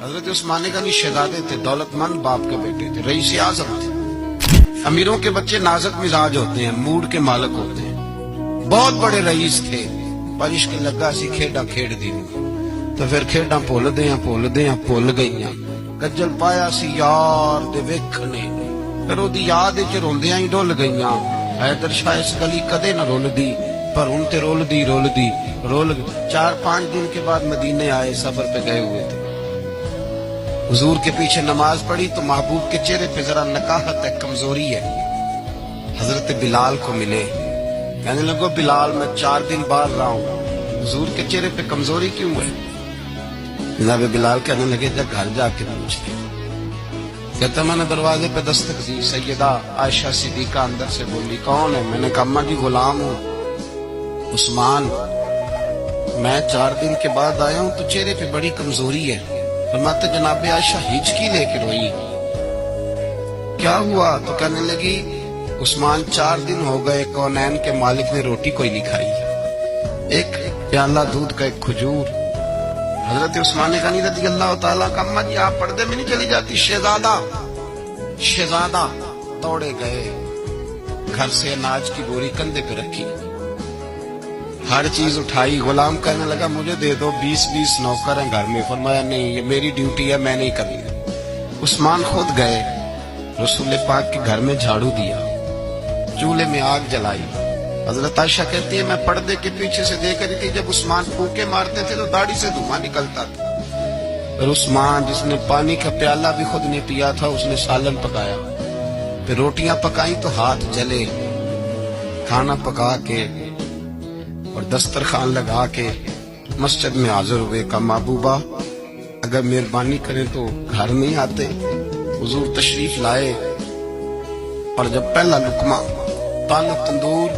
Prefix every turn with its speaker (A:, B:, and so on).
A: حضرت عثمان غنی شہزادے تھے، دولت مند باپ کے بیٹے تھے، رئیس اعظم تھے۔ امیروں کے بچے نازک مزاج ہوتے ہیں، موڈ کے مالک ہوتے ہیں۔ بہت بڑے رئیس تھے، پر عشق لگا سی کھیڈاں کھیڈ دی تو پھر کھیڈاں بھول گئیاں۔ گجل پایا سی یار دے ویکھنے، پھر او دی یاد وچ روندیاں ہی ڈول گئیاں۔ حیدر شاہ اس گلی کدے نہ رول دی، پر ان تے رول دی 4-5 دن کے بعد مدینے آئے، سفر پہ گئے ہوئے تھے۔ حضور کے پیچھے نماز پڑھی تو محبوب کے چہرے پہ ذرا نکاہت ہے، کمزوری ہے۔ حضرت بلال کو ملے، کہنے لگو بلال میں 4 دن باہر رہا ہوں، حضور کے چہرے پہ کمزوری کیوں ہے؟ جناب بلال کہنے لگے جا گھر جا کے پوچھتے۔ کہتا میں نے دروازے پہ دستک دی، سیدہ عائشہ صدیقہ اندر سے بولی کون ہے؟ میں نے کہا اماں جی غلام ہوں عثمان، میں 4 دن کے بعد آیا ہوں تو چہرے پہ بڑی کمزوری ہے۔ فرماتے جناب عائشہ ہچکی لے کے روئی، کیا ہوا؟ تو کہنے لگی عثمان 4 دن ہو گئے کونین کے مالک نے روٹی کوئی نہیں کھائی، ایک پیالہ دودھ کا ایک کھجور۔ حضرت عثمان غنی رضی اللہ تعالیٰ کا اماں جی آپ پردے میں نہیں چلی جاتی؟ شہزادہ دوڑے گئے، گھر سے اناج کی بوری کندھے پہ رکھی، ہر چیز اٹھائی۔ غلام کہنے لگا مجھے دے دو، 20 نوکر ہیں گھر میں۔ فرمایا نہیں یہ میری ڈیوٹی ہے، میں نہیں کرنی۔ عثمان خود گئے، رسول پاک کے گھر میں جھاڑو دیا، چولہے میں آگ جلائی۔ حضرت عائشہ کہتی ہے میں پردے کے پیچھے سے دیکھ رہی تھی، جب عثمان پھونکے مارتے تھے تو داڑھی سے دھواں نکلتا تھا۔ پھر عثمان جس نے پانی کا پیالہ بھی خود نہیں پیا تھا، اس نے سالن پکایا، پھر روٹیاں پکائیں تو ہاتھ جلے۔ کھانا پکا کے اور دسترخوان لگا کے مسجد میں حاضر ہوئے، کہا محبوبہ اگر مہربانی کریں تو گھر نہیں آتے؟ حضور تشریف لائے، اور جب پہلا لقمہ تالو تندور